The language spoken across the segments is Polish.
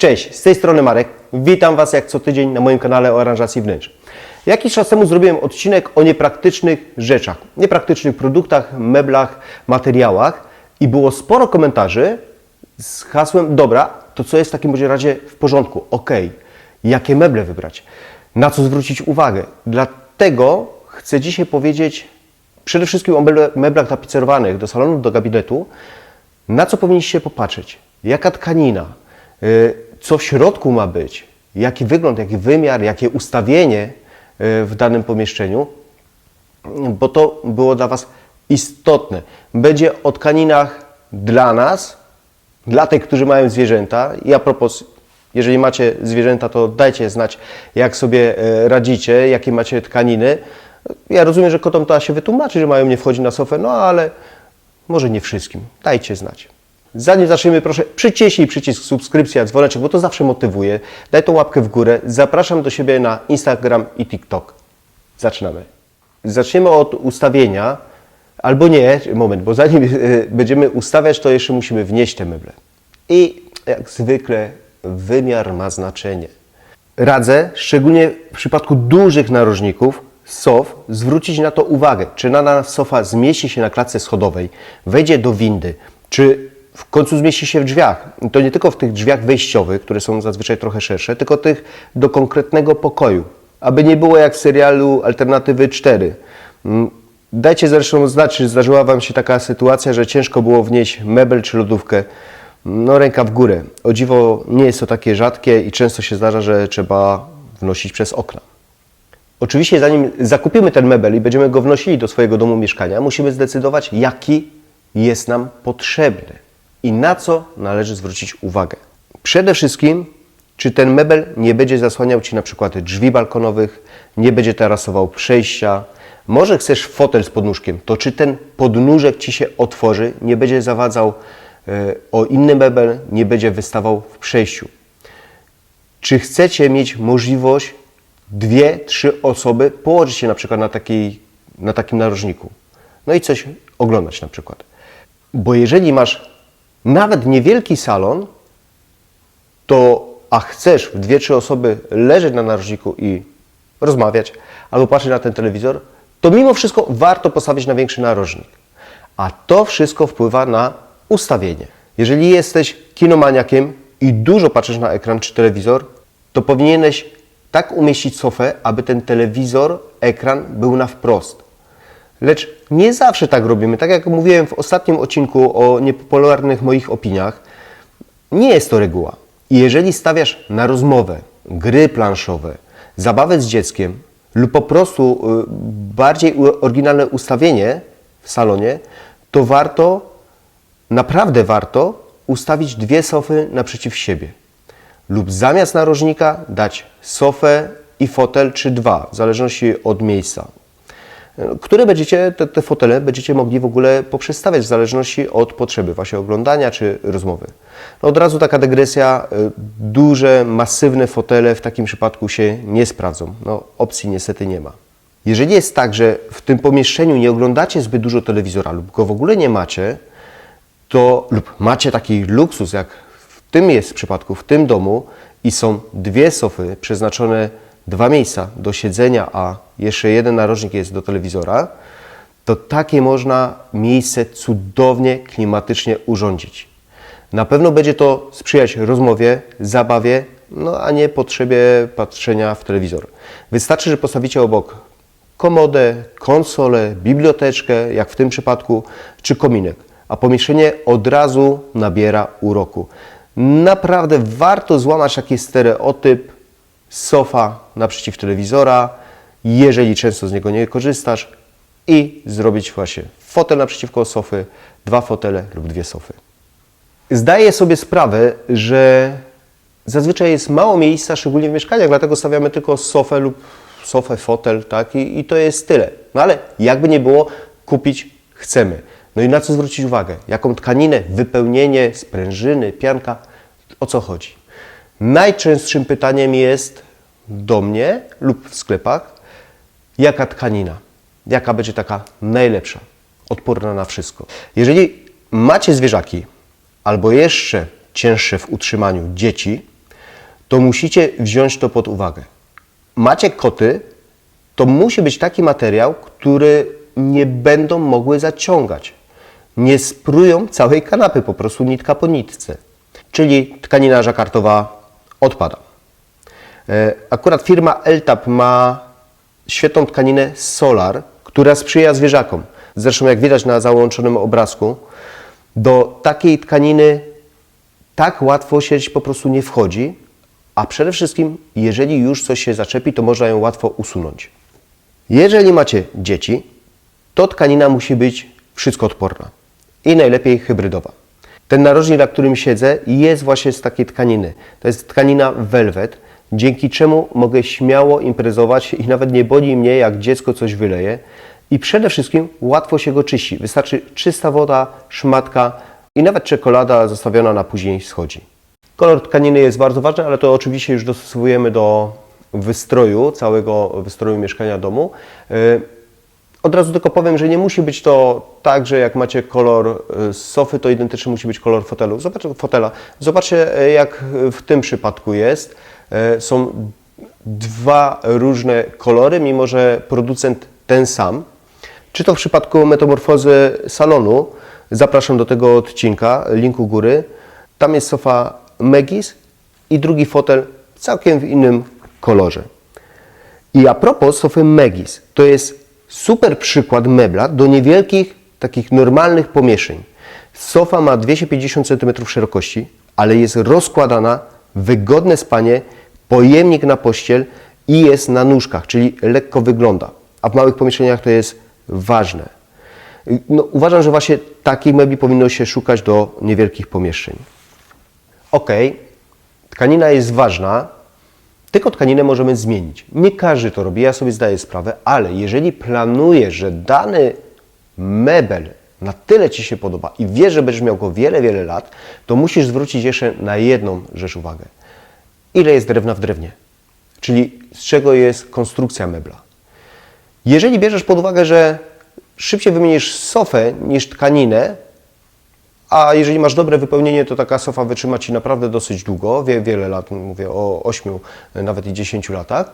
Cześć, z tej strony Marek. Witam Was jak co tydzień na moim kanale o aranżacji wnętrz. Jakiś czas temu zrobiłem odcinek o niepraktycznych rzeczach, niepraktycznych produktach, meblach, materiałach i było sporo komentarzy z hasłem: dobra, to co jest w takim razie w porządku? Jakie meble wybrać? Na co zwrócić uwagę? Dlatego chcę dzisiaj powiedzieć przede wszystkim o meblach tapicerowanych do salonów, do gabinetu. Na co powinniście popatrzeć? Jaka tkanina? Co w środku ma być? Jaki wygląd, jaki wymiar, jakie ustawienie w danym pomieszczeniu? Bo to było dla Was istotne. Będzie o tkaninach dla nas, dla tych, którzy mają zwierzęta. I a propos, jeżeli macie zwierzęta, to dajcie znać, jak sobie radzicie, jakie macie tkaniny. Ja rozumiem, że kotom to się wytłumaczy, że mają nie wchodzić na sofę, no ale może nie wszystkim. Dajcie znać. Zanim zaczniemy, proszę przyciśnij przycisk subskrypcja, dzwoneczek, bo to zawsze motywuje. Daj tą łapkę w górę. Zapraszam do siebie na Instagram i TikTok. Zaczynamy. Zaczniemy od ustawienia, albo nie, moment, bo zanim będziemy ustawiać, to jeszcze musimy wnieść te meble. I jak zwykle wymiar ma znaczenie. Radzę, szczególnie w przypadku dużych narożników, sof, zwrócić na to uwagę, czy dana sofa zmieści się na klatce schodowej, wejdzie do windy, czy w końcu zmieści się w drzwiach. I to nie tylko w tych drzwiach wejściowych, które są zazwyczaj trochę szersze, tylko tych do konkretnego pokoju. Aby nie było jak w serialu Alternatywy 4. Dajcie zresztą znać, czy zdarzyła Wam się taka sytuacja, że ciężko było wnieść mebel czy lodówkę. No ręka w górę. O dziwo nie jest to takie rzadkie i często się zdarza, że trzeba wnosić przez okna. Oczywiście zanim zakupimy ten mebel i będziemy go wnosili do swojego domu mieszkania, musimy zdecydować, jaki jest nam potrzebny i na co należy zwrócić uwagę. Przede wszystkim, czy ten mebel nie będzie zasłaniał Ci na przykład drzwi balkonowych, nie będzie tarasował przejścia. Może chcesz fotel z podnóżkiem, to czy ten podnóżek Ci się otworzy, nie będzie zawadzał o inny mebel, nie będzie wystawał w przejściu. Czy chcecie mieć możliwość 2-3 osoby położyć się na przykład na takim narożniku, no i coś oglądać na przykład. Bo jeżeli masz nawet niewielki salon, a chcesz w 2-3 osoby leżeć na narożniku i rozmawiać albo patrzeć na ten telewizor, to mimo wszystko warto postawić na większy narożnik. A to wszystko wpływa na ustawienie. Jeżeli jesteś kinomaniakiem i dużo patrzysz na ekran czy telewizor, to powinieneś tak umieścić sofę, aby ten telewizor, ekran był na wprost. Lecz nie zawsze tak robimy. Tak jak mówiłem w ostatnim odcinku o niepopularnych moich opiniach, nie jest to reguła. I jeżeli stawiasz na rozmowę, gry planszowe, zabawę z dzieckiem lub po prostu bardziej oryginalne ustawienie w salonie, to naprawdę warto ustawić 2 sofy naprzeciw siebie. Lub zamiast narożnika dać sofę i fotel, czy 2, w zależności od miejsca. Które te fotele będziecie mogli w ogóle poprzestawiać w zależności od potrzeby właśnie oglądania czy rozmowy. No od razu taka dygresja, duże, masywne fotele w takim przypadku się nie sprawdzą. No, opcji niestety nie ma. Jeżeli jest tak, że w tym pomieszczeniu nie oglądacie zbyt dużo telewizora lub go w ogóle nie macie, lub macie taki luksus, jak w tym jest przypadku, w tym domu i są 2 sofy przeznaczone 2 miejsca do siedzenia, a jeszcze 1 narożnik jest do telewizora, to takie można miejsce cudownie, klimatycznie urządzić. Na pewno będzie to sprzyjać rozmowie, zabawie, no a nie potrzebie patrzenia w telewizor. Wystarczy, że postawicie obok komodę, konsolę, biblioteczkę, jak w tym przypadku, czy kominek, a pomieszczenie od razu nabiera uroku. Naprawdę warto złamać taki stereotyp sofa naprzeciw telewizora, jeżeli często z niego nie korzystasz, i zrobić właśnie fotel naprzeciwko sofy, 2 fotele lub 2 sofy. Zdaję sobie sprawę, że zazwyczaj jest mało miejsca, szczególnie w mieszkaniach, dlatego stawiamy tylko sofę, fotel, tak? I to jest tyle. No ale jakby nie było, kupić chcemy. No i na co zwrócić uwagę? Jaką tkaninę, wypełnienie, sprężyny, pianka, o co chodzi? Najczęstszym pytaniem jest do mnie lub w sklepach, jaka tkanina, jaka będzie taka najlepsza, odporna na wszystko. Jeżeli macie zwierzaki albo jeszcze cięższe w utrzymaniu dzieci, to musicie wziąć to pod uwagę. Macie koty, to musi być taki materiał, który nie będą mogły zaciągać. Nie sprują całej kanapy, po prostu nitka po nitce. Czyli tkanina żakartowa odpada. Akurat firma Eltab ma świetną tkaninę Solar, która sprzyja zwierzakom. Zresztą jak widać na załączonym obrazku, do takiej tkaniny tak łatwo sieć po prostu nie wchodzi, a przede wszystkim, jeżeli już coś się zaczepi, to można ją łatwo usunąć. Jeżeli macie dzieci, to tkanina musi być wszystkoodporna i najlepiej hybrydowa. Ten narożnik, na którym siedzę, jest właśnie z takiej tkaniny. To jest tkanina velvet, dzięki czemu mogę śmiało imprezować i nawet nie boli mnie, jak dziecko coś wyleje. I przede wszystkim łatwo się go czyści. Wystarczy czysta woda, szmatka i nawet czekolada zostawiona na później schodzi. Kolor tkaniny jest bardzo ważny, ale to oczywiście już dostosowujemy do wystroju, całego wystroju mieszkania domu. Od razu tylko powiem, że nie musi być to tak, że jak macie kolor sofy, to identyczny musi być kolor fotela. Zobaczcie, jak w tym przypadku jest. Są dwa różne kolory, mimo że producent ten sam. Czy to w przypadku metamorfozy salonu, zapraszam do tego odcinka, link u góry. Tam jest sofa Megis i drugi fotel całkiem w innym kolorze. I a propos sofy Megis, to jest super przykład mebla do niewielkich, takich normalnych pomieszczeń. Sofa ma 250 cm szerokości, ale jest rozkładana, wygodne spanie, pojemnik na pościel i jest na nóżkach, czyli lekko wygląda. A w małych pomieszczeniach to jest ważne. No, uważam, że właśnie takich mebli powinno się szukać do niewielkich pomieszczeń. Ok, tkanina jest ważna, tylko tkaninę możemy zmienić. Nie każdy to robi, ja sobie zdaję sprawę, ale jeżeli planujesz, że dany mebel na tyle Ci się podoba i wiesz, że będziesz miał go wiele, wiele lat, to musisz zwrócić jeszcze na jedną rzecz uwagę. Ile jest drewna w drewnie? Czyli z czego jest konstrukcja mebla. Jeżeli bierzesz pod uwagę, że szybciej wymienisz sofę niż tkaninę, a jeżeli masz dobre wypełnienie, to taka sofa wytrzyma Ci naprawdę dosyć długo, wiele lat, mówię o 8, nawet i 10 latach,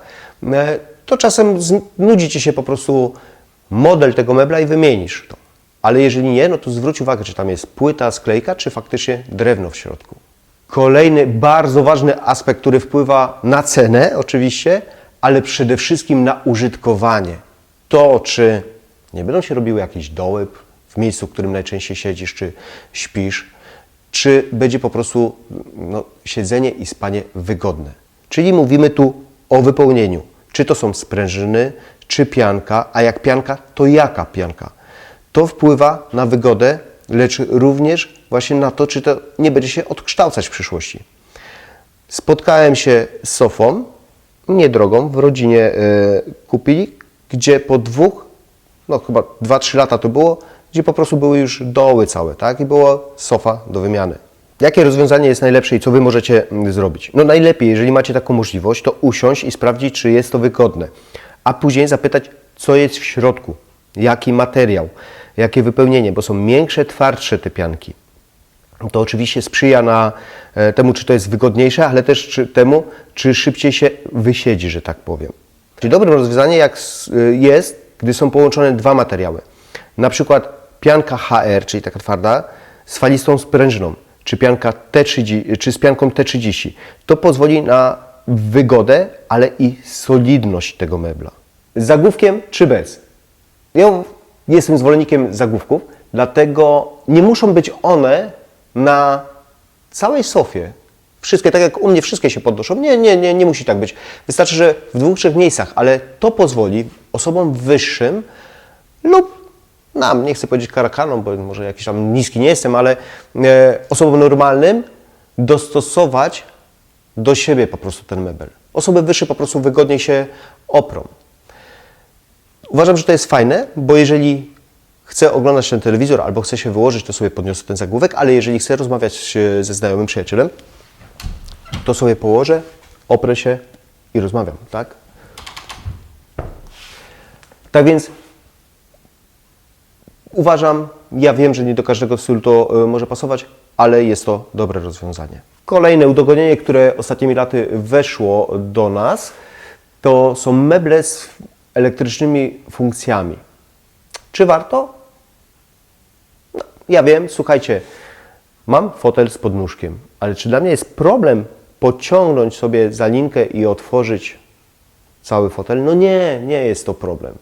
to czasem nudzi Ci się po prostu model tego mebla i wymienisz to. Ale jeżeli nie, no to zwróć uwagę, czy tam jest płyta, sklejka, czy faktycznie drewno w środku. Kolejny bardzo ważny aspekt, który wpływa na cenę oczywiście, ale przede wszystkim na użytkowanie. To, czy nie będą się robiły jakieś doły w miejscu, w którym najczęściej siedzisz, czy śpisz, czy będzie po prostu siedzenie i spanie wygodne. Czyli mówimy tu o wypełnieniu. Czy to są sprężyny, czy pianka, a jak pianka, to jaka pianka? To wpływa na wygodę, lecz również właśnie na to, czy to nie będzie się odkształcać w przyszłości. Spotkałem się z sofą, niedrogą, w rodzinie kupili, gdzie po chyba 2-3 lata to było, gdzie po prostu były już doły całe, tak? I była sofa do wymiany. Jakie rozwiązanie jest najlepsze i co Wy możecie zrobić? No najlepiej, jeżeli macie taką możliwość, to usiąść i sprawdzić, czy jest to wygodne. A później zapytać, co jest w środku, jaki materiał, jakie wypełnienie, bo są miększe, twardsze te pianki. To oczywiście sprzyja temu, czy to jest wygodniejsze, ale też temu, czy szybciej się wysiedzi, że tak powiem. Czyli dobrym rozwiązaniem jest, gdy są połączone dwa materiały. Na przykład pianka HR, czyli taka twarda, z falistą sprężyną, czy z pianką T30. To pozwoli na wygodę, ale i solidność tego mebla. Z zagłówkiem czy bez? Ja jestem zwolennikiem zagłówków, dlatego nie muszą być one na całej sofie. Wszystkie, tak jak u mnie wszystkie się podnoszą. Nie musi tak być. Wystarczy, że w 2-3 miejscach, ale to pozwoli osobom wyższym lub nam, nie chcę powiedzieć karakanom, bo może jakiś tam niski nie jestem, ale osobom normalnym dostosować do siebie po prostu ten mebel. Osoby wyższe po prostu wygodniej się oprą. Uważam, że to jest fajne, bo jeżeli chcę oglądać ten telewizor albo chcę się wyłożyć, to sobie podniosę ten zagłówek, ale jeżeli chcę rozmawiać ze znajomym przyjacielem, to sobie położę, oprę się i rozmawiam, tak? Tak więc uważam, ja wiem, że nie do każdego stylu to może pasować, ale jest to dobre rozwiązanie. Kolejne udogodnienie, które ostatnimi laty weszło do nas, to są meble z elektrycznymi funkcjami. Czy warto? No, ja wiem, słuchajcie, mam fotel z podnóżkiem, ale czy dla mnie jest problem pociągnąć sobie za linkę i otworzyć cały fotel? No nie, nie jest to problem.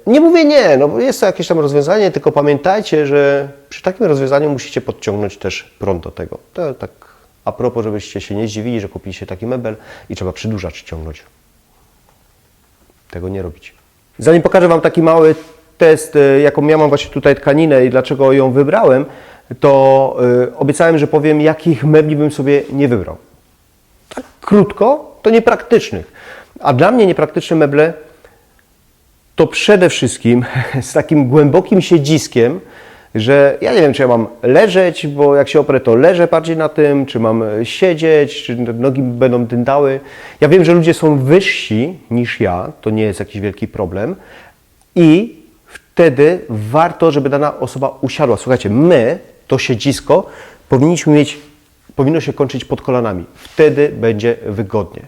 Nie mówię nie, no bo jest to jakieś tam rozwiązanie, tylko pamiętajcie, że przy takim rozwiązaniu musicie podciągnąć też prąd do tego. To tak a propos, żebyście się nie zdziwili, że kupiliście taki mebel i trzeba przedłużacz ciągnąć. Tego nie robić. Zanim pokażę Wam taki mały test, jaką ja mam właśnie tutaj tkaninę i dlaczego ją wybrałem, to obiecałem, że powiem, jakich mebli bym sobie nie wybrał. Tak krótko, to niepraktycznych. A dla mnie niepraktyczne meble to przede wszystkim z takim głębokim siedziskiem, że ja nie wiem, czy ja mam leżeć, bo jak się oprę, to leżę bardziej na tym, czy mam siedzieć, czy nogi będą dyndały. Ja wiem, że ludzie są wyżsi niż ja, to nie jest jakiś wielki problem i wtedy warto, żeby dana osoba usiadła. Słuchajcie, my to siedzisko powinno się kończyć pod kolanami. Wtedy będzie wygodnie.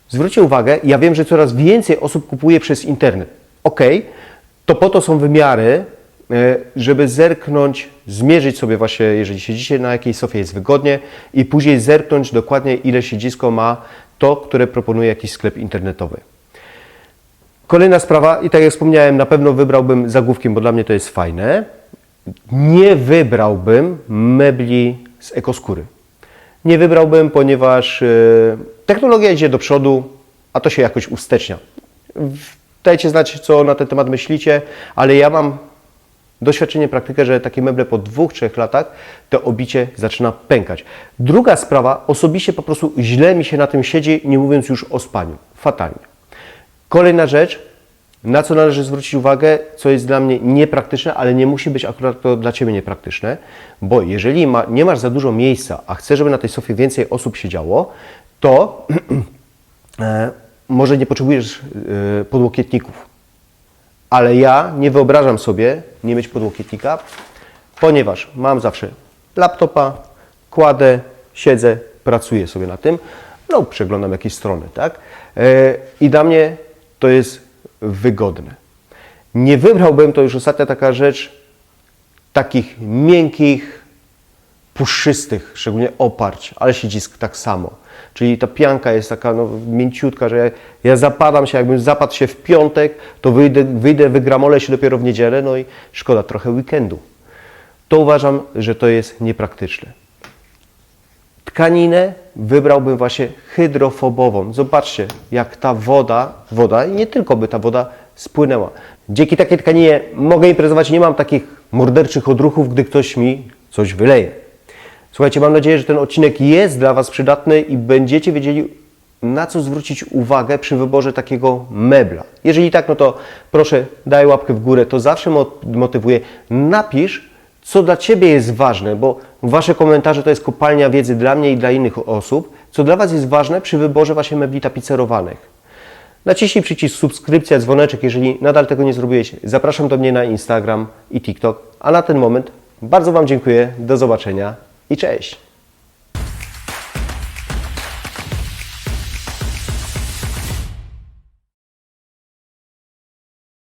Zwróćcie uwagę, ja wiem, że coraz więcej osób kupuje przez internet. Ok, to po to są wymiary, żeby zerknąć, zmierzyć sobie właśnie, jeżeli siedzicie na jakiej sofie jest wygodnie i później zerknąć dokładnie, ile siedzisko ma to, które proponuje jakiś sklep internetowy. Kolejna sprawa, i tak jak wspomniałem, na pewno wybrałbym zagłówkiem, bo dla mnie to jest fajne. Nie wybrałbym mebli z ekoskóry. Nie wybrałbym, ponieważ technologia idzie do przodu, a to się jakoś ustecznia. Dajcie znać, co na ten temat myślicie, ale ja mam doświadczenie, praktykę, że takie meble po 2-3 latach to obicie zaczyna pękać. Druga sprawa, osobiście po prostu źle mi się na tym siedzi, nie mówiąc już o spaniu. Fatalnie. Kolejna rzecz, na co należy zwrócić uwagę, co jest dla mnie niepraktyczne, ale nie musi być akurat to dla Ciebie niepraktyczne, bo jeżeli nie masz za dużo miejsca, a chcesz, żeby na tej sofie więcej osób siedziało, to może nie potrzebujesz podłokietników. Ale ja nie wyobrażam sobie nie mieć podłokietnika, ponieważ mam zawsze laptopa, kładę, siedzę, pracuję sobie na tym, no przeglądam jakieś strony, tak? I dla mnie to jest wygodne. Nie wybrałbym, to już ostatnia taka rzecz, takich miękkich, puszystych, szczególnie oparć, ale siedzisk tak samo. Czyli ta pianka jest taka mięciutka, że ja zapadam się, jakbym zapadł się w piątek, to wyjdę, wygramolę się dopiero w niedzielę, no i szkoda trochę weekendu. To uważam, że to jest niepraktyczne. Tkaninę wybrałbym właśnie hydrofobową. Zobaczcie, jak ta woda i nie tylko by ta woda spłynęła. Dzięki takiej tkaninie mogę imprezować, nie mam takich morderczych odruchów, gdy ktoś mi coś wyleje. Słuchajcie, mam nadzieję, że ten odcinek jest dla Was przydatny i będziecie wiedzieli, na co zwrócić uwagę przy wyborze takiego mebla. Jeżeli tak, no to proszę daj łapkę w górę, to zawsze motywuje. Napisz, co dla Ciebie jest ważne, bo Wasze komentarze to jest kopalnia wiedzy dla mnie i dla innych osób, co dla Was jest ważne przy wyborze właśnie mebli tapicerowanych. Naciśnij przycisk subskrypcja, dzwoneczek, jeżeli nadal tego nie zrobiłeś. Zapraszam do mnie na Instagram i TikTok, a na ten moment bardzo Wam dziękuję, do zobaczenia i cześć!